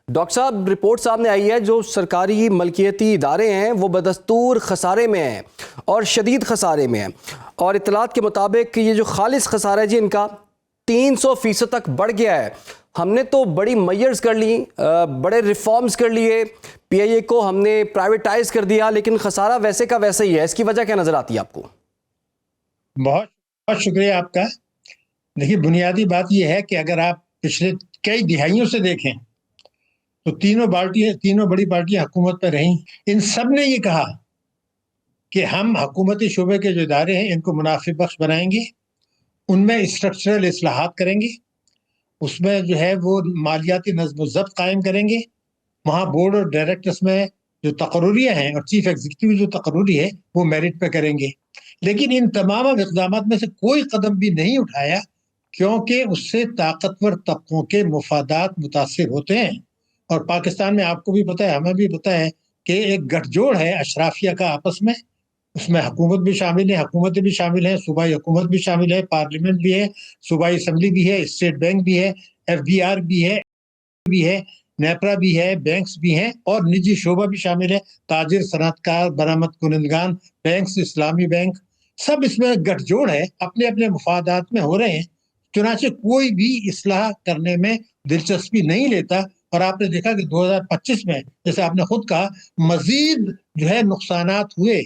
Doctor صاحب report سامنے آئی ہے جو سرکاری ملکیتی ادارے ہیں وہ بدستور خسارے میں ہیں اور شدید خسارے میں ہیں، اور اطلاعات کے مطابق یہ جو خالص خسارہ ہے جی ان کا 300% تک بڑھ گیا ہے۔ ہم نے تو بڑی میئرز کر لی، بڑے ریفارمز کر لیے، پی آئی اے کو ہم نے پرائیویٹائز کر دیا، لیکن خسارہ ویسے کا ویسے ہی ہے۔ اس کی وجہ کیا نظر آتی ہے آپ کو؟ بہت بہت شکریہ آپ کا۔ دیکھیے، بنیادی بات یہ ہے کہ اگر آپ پچھلے کئی دہائیوں سے دیکھیں تو تینوں بڑی پارٹیاں حکومت پر رہیں، ان سب نے یہ کہا کہ ہم حکومتی شعبے کے جو ادارے ہیں ان کو منافع بخش بنائیں گے، ان میں اسٹرکچرل اصلاحات کریں گے، اس میں جو ہے وہ مالیاتی نظم و ضبط قائم کریں گے، وہاں بورڈ اور ڈائریکٹرز میں جو تقرریاں ہیں اور چیف ایگزیکٹو جو تقرری ہے وہ میرٹ پہ کریں گے۔ لیکن ان تمام اقدامات میں سے کوئی قدم بھی نہیں اٹھایا، کیونکہ اس سے طاقتور طبقوں کے مفادات متاثر ہوتے ہیں۔ اور پاکستان میں آپ کو بھی پتہ ہے، ہمیں بھی پتہ ہے کہ ایک گٹھ جوڑ ہے اشرافیہ کا آپس میں، اس میں حکومت بھی شامل ہے، حکومتیں بھی شامل ہیں، صوبائی حکومت بھی شامل ہے، پارلیمنٹ بھی ہے، صوبائی اسمبلی بھی ہے، اسٹیٹ بینک بھی ہے، ایف بی آر بھی ہے، نیپرا بھی ہے، بینکس بھی ہیں، اور نجی شعبہ بھی شامل ہے، تاجر، صنعت کار، برآمد کنندگان، بینکس، اسلامی بینک، سب اس میں گٹھ جوڑ ہے، اپنے اپنے مفادات میں ہو رہے ہیں۔ چنانچہ کوئی بھی اصلاح کرنے میں دلچسپی نہیں لیتا، اور آپ نے دیکھا کہ 2025 میں جیسے آپ نے خود کہا مزید جو ہے نقصانات ہوئے۔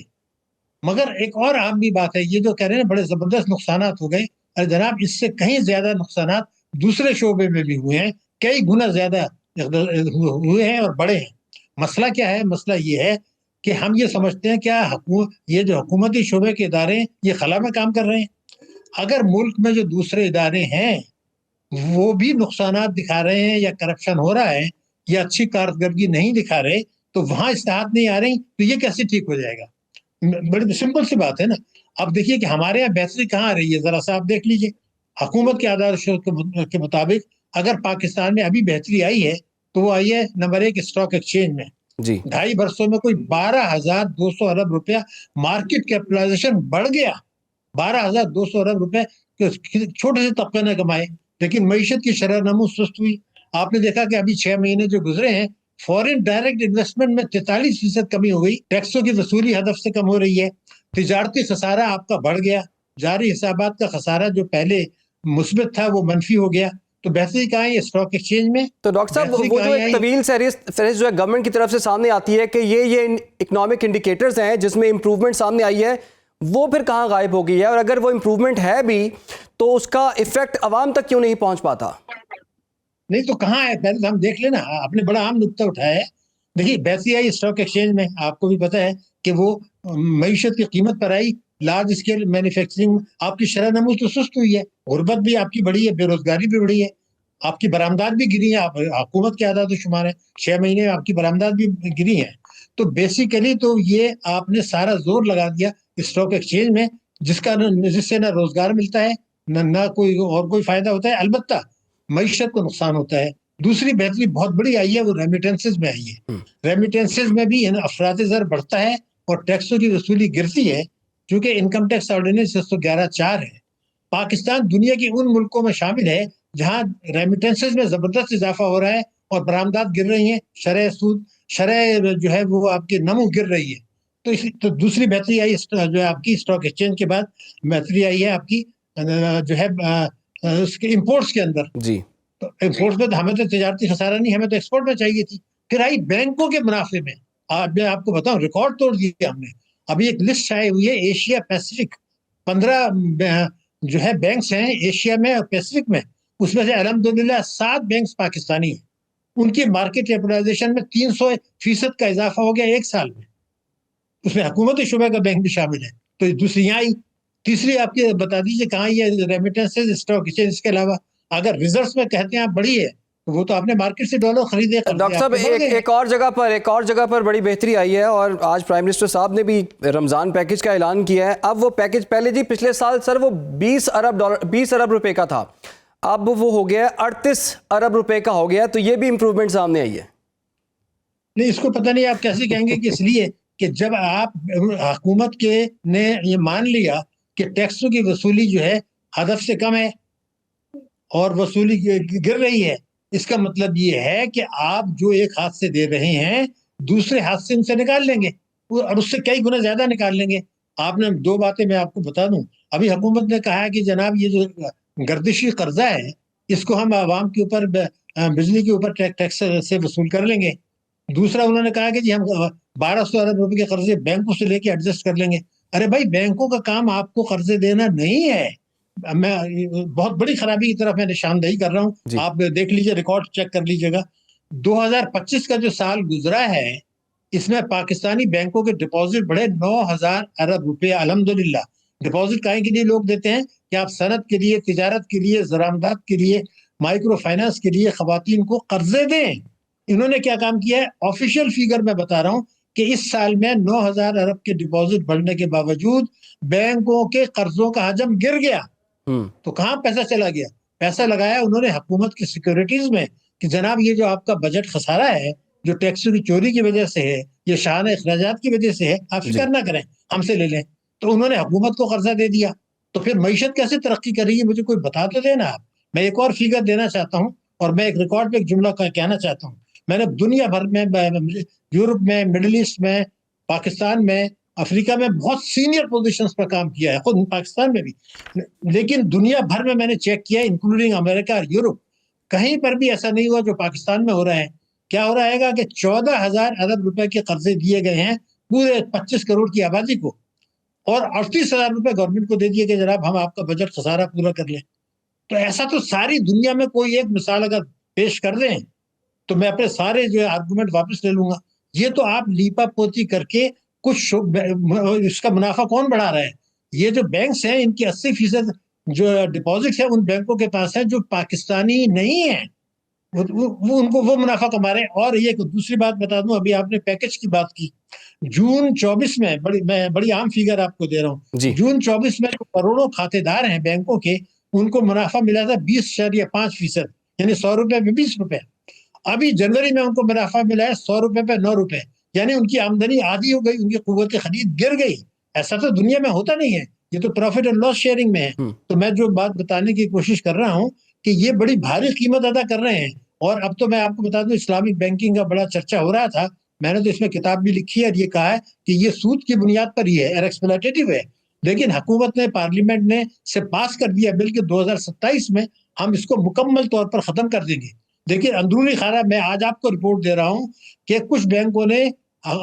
مگر ایک اور اہم بھی بات ہے، یہ جو کہہ رہے ہیں بڑے زبردست نقصانات ہو گئے، ارے جناب اس سے کہیں زیادہ نقصانات دوسرے شعبے میں بھی ہوئے ہیں، کئی گنا زیادہ ہوئے ہیں اور بڑے ہیں۔ مسئلہ کیا ہے؟ مسئلہ یہ ہے کہ ہم یہ سمجھتے ہیں کیا یہ جو حکومتی شعبے کے ادارے ہیں یہ خلا میں کام کر رہے ہیں؟ اگر ملک میں جو دوسرے ادارے ہیں وہ بھی نقصانات دکھا رہے ہیں، یا کرپشن ہو رہا ہے، یا اچھی کارکردگی نہیں دکھا رہے، تو وہاں اصلاحات نہیں آ رہی، تو یہ کیسے ٹھیک ہو جائے گا؟ بڑی سمپل سی بات ہے نا۔ اب دیکھیے کہ ہمارے یہاں بہتری کہاں آ رہی ہے، ذرا سا آپ دیکھ لیجئے۔ حکومت کے اعداد و شمار کے مطابق اگر پاکستان میں ابھی بہتری آئی ہے تو وہ آئی ہے نمبر 1 اسٹاک ایکسچینج میں۔ جی 2.5 برسوں میں کوئی 12,200 ارب روپیہ مارکیٹ کیپٹلائزیشن بڑھ گیا۔ 12,200 ارب روپے چھوٹے سے طبقے نے کمائے، لیکن معیشت کی شرح نمو سست ہوئی۔ آپ نے دیکھا کہ ابھی 6 مہینے جو گزرے ہیں، فورن ڈائریکٹ انویسٹمنٹ میں 43% کمی ہو گئی، ٹیکسوں کی وصولی ہدف سے کم ہو رہی ہے، تجارتی خسارہ آپ کا بڑھ گیا، جاری حسابات کا خسارہ جو پہلے مثبت تھا وہ منفی ہو گیا۔ تو بہتری کہاں ہے اسٹاک ایکسچینج میں؟ تو ڈاکٹر صاحب وہ جو ایک طویل فہرست جو ہے گورنمنٹ کی طرف سے سامنے آتی ہے کہ یہ اکنامک انڈیکیٹرز ہیں جس میں امپروومنٹ سامنے آئی ہے، وہ پھر کہاں غائب ہو گئی ہے؟ اور اگر وہ امپروومنٹ ہے بھی تو اس کا ایفیکٹ عوام تک کیوں نہیں پہنچ پاتا؟ نہیں تو کہاں ہے؟ پہلے ہم دیکھ لینا، آپ نے بڑا عام نکتہ اٹھایا ہے۔ دیکھیے بہتری آئی اسٹاک ایکسچینج میں، آپ کو بھی پتہ ہے کہ وہ معیشت کی قیمت پر آئی، لارج اسکیل مینوفیکچرنگ، آپ کی شرح نمو تو سست ہوئی ہے، غربت بھی آپ کی بڑھی ہے، بے روزگاری بھی بڑھی ہے، آپ کی برآمدات بھی گری ہیں، آپ حکومت کے اعداد و شمار ہیں، 6 مہینے میں آپ کی برآمدات بھی گری ہیں۔ تو بیسیکلی تو یہ آپ نے سارا زور لگا دیا اسٹاک ایکسچینج میں، جس سے نہ روزگار ملتا ہے، نہ کوئی فائدہ ہوتا ہے، البتہ معیشت کو نقصان ہوتا ہے۔ دوسری بہتری بہت بڑی آئی ہے، وہ ریمیٹنسز میں آئی ہے۔ ریمیٹنسز میں بھی افراط زر بڑھتا ہے اور ٹیکسوں کی وصولی گرتی ہے، چونکہ انکم ٹیکس آرڈیننس 611(4) ہے۔ پاکستان دنیا کے ان ملکوں میں شامل ہے جہاں ریمیٹنسز میں زبردست اضافہ ہو رہا ہے اور برآمدات گر رہی ہیں، شرح جو ہے وہ آپ کی نمو گر رہی ہے۔ تو دوسری بہتری آئی جو ہے آپ کی اسٹاک ایکسچینج کے بعد بہتری آئی ہے آپ کی جو ہے اس کے امپورٹس کے اندر۔ جی تو ایکسپورٹ میں ہمیں تو تجارتی خسارہ نہیں، ہمیں تو ایکسپورٹ میں چاہیے تھی۔ پھر آئی بینکوں کے منافع میں، میں آپ کو بتاؤں ریکارڈ توڑ دیا ہم نے۔ ابھی ایک لسٹ شائع ہوئی ہے ایشیا پیسفک، 15 جو ہے بینکس ہیں ایشیا میں اور پیسفک میں، اس میں سے الحمدللہ 7 بینکس پاکستانی ہیں۔ ان کی مارکیٹ کیپٹلائزیشن میں 300% کا اضافہ ہو گیا 1 سال میں، اس میں حکومتی شعبہ کا بینک بھی شامل ہے۔ تو دوسری یہاں آئی۔ تیسری آپ کے بتا دیجیے کہاں یہ ریمیٹنسز اسٹاک ایکسچینج، اس کے علاوہ اگر ریزروز میں کہتے ہیں آپ بڑی ہے تو وہ تو آپ نے مارکیٹ سے ڈالر خریدے، ڈاکٹر صاحب ایک اور جگہ پر بڑی بہتری آئی ہے، اور آج پرائم منسٹر صاحب نے بھی رمضان پیکج کا اعلان کیا ہے۔ اب وہ پیکج پہلے جی پچھلے سال سر وہ 20 ارب روپے کا تھا، اب وہ ہو گیا 38 ارب روپے کا ہو گیا، تو یہ بھی امپروومنٹ سامنے آئی ہے۔ نہیں اس کو پتہ نہیں آپ کیسے کہیں گے کہ اس لیے کہ جب آپ حکومت کے نے یہ مان لیا کہ ٹیکسوں کی وصولی جو ہے ہدف سے کم ہے اور وصولی گر رہی ہے، اس کا مطلب یہ ہے کہ آپ جو ایک ہاتھ سے دے رہے ہیں دوسرے ہاتھ سے ان سے نکال لیں گے اور اس سے کئی گنا زیادہ نکال لیں گے. آپ نے دو باتیں میں آپ کو بتا دوں. ابھی حکومت نے کہا ہے کہ جناب یہ جو گردشی قرضہ ہے اس کو ہم عوام کے اوپر بجلی کے اوپر ٹیکس سے وصول کر لیں گے. دوسرا انہوں نے کہا کہ جی ہم 1200 ارب روپے کے قرضے بینکوں سے لے کے ایڈجسٹ کر لیں گے. ارے بھائی بینکوں کا کام آپ کو قرضے دینا نہیں ہے. میں بہت بڑی خرابی کی طرف میں نشاندہی کر رہا ہوں. جی آپ دیکھ لیجئے ریکارڈ چیک کر لیجئے گا. 2025 کا جو سال گزرا ہے اس میں پاکستانی بینکوں کے ڈپازٹ بڑھے 9000 ارب روپے. الحمدللہ. ڈپازٹ کائیں کے لیے لوگ دیتے ہیں کہ آپ صنعت کے لیے, تجارت کے لیے, زراعت کے لیے, مائکرو فائنانس کے لیے خواتین کو قرضے دیں. انہوں نے کیا کام کیا ہے؟ آفیشیل فیگر میں بتا رہا ہوں کہ اس سال میں 9000 ارب کے ڈپازٹ بڑھنے کے باوجود بینکوں کے قرضوں کا حجم گر گیا. تو کہاں پیسہ چلا گیا؟ پیسہ لگایا انہوں نے حکومت کی سیکیورٹیز میں کہ جناب یہ جو آپ کا بجٹ خسارہ ہے جو ٹیکسوں کی چوری کی وجہ سے ہے, یہ شاہانہ اخراجات کی وجہ سے ہے, آپ فکر نہ کریں ہم سے لے لیں. تو انہوں نے حکومت کو قرضہ دے دیا. تو پھر معیشت کیسے ترقی کرے گی؟ مجھے کوئی بتا تو دینا آپ. میں ایک اور فیگر دینا چاہتا ہوں اور میں ایک ریکارڈ پہ ایک جملہ کہنا چاہتا ہوں. میں نے دنیا بھر میں, یورپ میں, مڈل ایسٹ میں, پاکستان میں, افریقہ میں بہت سینئر پوزیشنز پر کام کیا ہے, خود پاکستان میں بھی. لیکن دنیا بھر میں نے چیک کیا انکلوڈنگ امریکہ اور یورپ, کہیں پر بھی ایسا نہیں ہوا جو پاکستان میں ہو رہا ہے. کیا ہو رہا ہے گا کہ 14,000 ارب روپے کے قرضے دیے گئے ہیں پورے 25 کروڑ کی آبادی کو, اور 38,000 روپے گورنمنٹ کو دے دیے کہ جناب ہم آپ کا بجٹ خسارہ پورا کر لیں. تو ایسا تو ساری دنیا میں کوئی ایک مثال اگر پیش کر دیں تو میں اپنے سارے جو آرگومنٹ واپس لے لوں گا. یہ تو آپ لیپا پوتی کر کے کچھ اس کا منافع کون بڑھا رہا ہے؟ یہ جو بینکس ہیں ان کی 80% جو ڈپازٹس ہیں ان بینکوں کے پاس ہیں جو پاکستانی نہیں ہیں, وہ ان کو وہ منافع کما رہے ہیں. اور یہ دوسری بات بتا دوں, ابھی آپ نے پیکج کی بات کی, جون 24 میں میں بڑی عام فیگر آپ کو دے رہا ہوں, جون 24 میں جو کروڑوں کھاتے دار ہیں بینکوں کے ان کو منافع ملا تھا 20.5%, یعنی 100 روپے میں 20 روپے. ابھی جنوری میں ان کو منافع ملا ہے 100 روپے پہ 9 روپے, یعنی ان کی آمدنی آدھی ہو گئی, ان کی قوت خرید گر گئی. ایسا تو دنیا میں ہوتا نہیں ہے, یہ تو پروفٹ اینڈ لاس شیئرنگ میں ہے. تو میں جو بات بتانے کی کوشش کر رہا ہوں کہ یہ بڑی بھاری قیمت ادا کر رہے ہیں. اور اب تو میں آپ کو بتا دوں اسلامک بینکنگ کا بڑا چرچا ہو رہا تھا, میں نے تو اس میں کتاب بھی لکھی ہے اور یہ کہا ہے کہ یہ سود کی بنیاد پر ہی ہے, ایکسپلوٹیٹو ہے. لیکن حکومت نے, پارلیمنٹ نے سے پاس کر دیا بل کہ 2027 میں ہم اس کو مکمل طور پر ختم کر دیں گے. دیکھیے اندرونی خانہ میں آج آپ کو رپورٹ دے رہا ہوں کہ کچھ بینکوں نے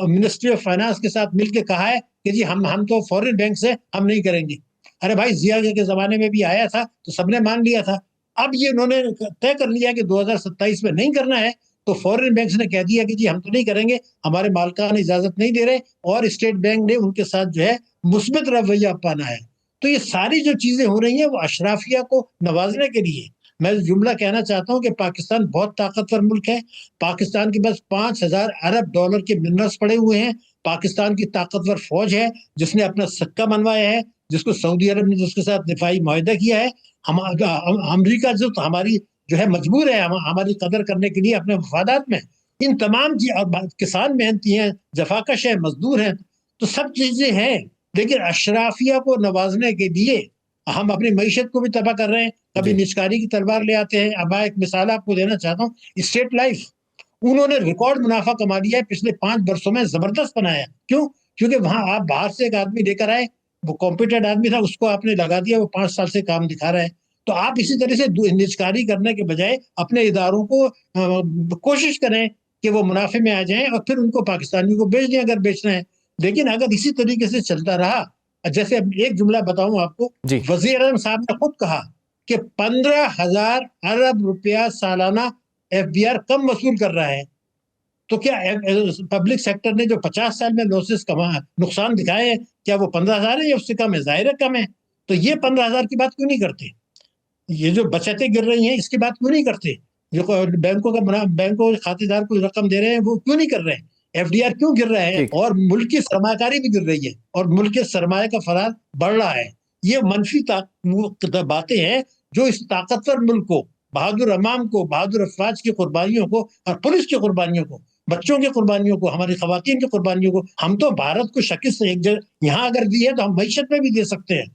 منسٹری آف فائنانس کے ساتھ مل کے کہا ہے کہ جی ہم تو فورن بینک سے ہم نہیں کریں گے. ارے بھائی ضیاء کے زمانے میں بھی آیا تھا تو سب نے مان لیا تھا. اب یہ انہوں نے طے کر لیا کہ 2027 میں نہیں کرنا ہے, تو فورن بینکس نے کہہ دیا کہ جی ہم تو نہیں کریں گے, ہمارے مالکان اجازت نہیں دے رہے, اور اسٹیٹ بینک نے ان کے ساتھ جو ہے مثبت رویہ اپنانا ہے. تو یہ ساری جو چیزیں ہو رہی ہیں وہ اشرافیہ کو نوازنے کے لیے. میں جملہ کہنا چاہتا ہوں کہ پاکستان بہت طاقتور ملک ہے. پاکستان کے پاس 5,000 ارب ڈالر کے منرلز پڑے ہوئے ہیں. پاکستان کی طاقتور فوج ہے جس نے اپنا سکہ منوایا ہے, جس کو سعودی عرب نے جس کے ساتھ دفاعی معاہدہ کیا ہے. امریکہ جو ہماری جو ہے مجبور ہے ہماری قدر کرنے کے لیے اپنے مفادات میں. ان تمام کسان محنتی ہیں, جفاکش ہیں, مزدور ہیں, تو سب چیزیں ہیں. لیکن اشرافیہ کو نوازنے کے لیے ہم اپنی معیشت کو بھی تباہ کر رہے ہیں. کبھی نجکاری کی تلوار لے آتے ہیں. اب ایک مثال آپ کو دینا چاہتا ہوں, اسٹیٹ لائف, انہوں نے ریکارڈ منافع کما لیا ہے پچھلے 5 برسوں میں, زبردست بنایا. کیوں؟ کیونکہ وہاں آپ باہر سے ایک آدمی لے کر آئے, وہ کمپیٹنٹ آدمی تھا, اس کو آپ نے لگا دیا, وہ 5 سال سے کام دکھا رہا ہے. تو آپ اسی طرح سے نجکاری کرنے کے بجائے اپنے اداروں کو کوشش کریں کہ وہ منافع میں آ جائیں اور پھر ان کو پاکستانیوں کو بیچ دیں اگر بیچنا ہے. لیکن اگر اسی طریقے سے چلتا رہا, جیسے ایک جملہ بتاؤں آپ کو, وزیر اعظم صاحب نے خود کہا کہ 15,000 ارب روپیہ سالانہ ایف بی آر کم وصول کر رہا ہے. تو کیا پبلک سیکٹر نے جو 50 سال میں نقصان دکھائے ہیں, کیا وہ 15,000 ہے یا اس سے کم ہے؟ ظاہر ہے کم ہے. تو یہ 15,000 کی بات کیوں نہیں کرتے؟ یہ جو بچتیں گر رہی ہیں اس کی بات کیوں نہیں کرتے؟ جو بینکوں کھاتے دار کو رقم دے رہے ہیں وہ کیوں نہیں کر رہے ہیں؟ ایف ڈی آر کیوں گر رہا ہے؟ اور ملک کی سرمایہ کاری بھی گر رہی ہے اور ملک کے سرمایہ کا فرار بڑھ رہا ہے. یہ منفی باتیں ہیں جو اس طاقتور ملک کو, بہادر عوام کو, بہادر افواج کی قربانیوں کو اور پولیس کی قربانیوں کو, بچوں کی قربانیوں کو, ہماری خواتین کی قربانیوں کو, ہم تو بھارت کو شکست ایک جگہ یہاں اگر دی ہے تو ہم معیشت میں بھی دے سکتے ہیں.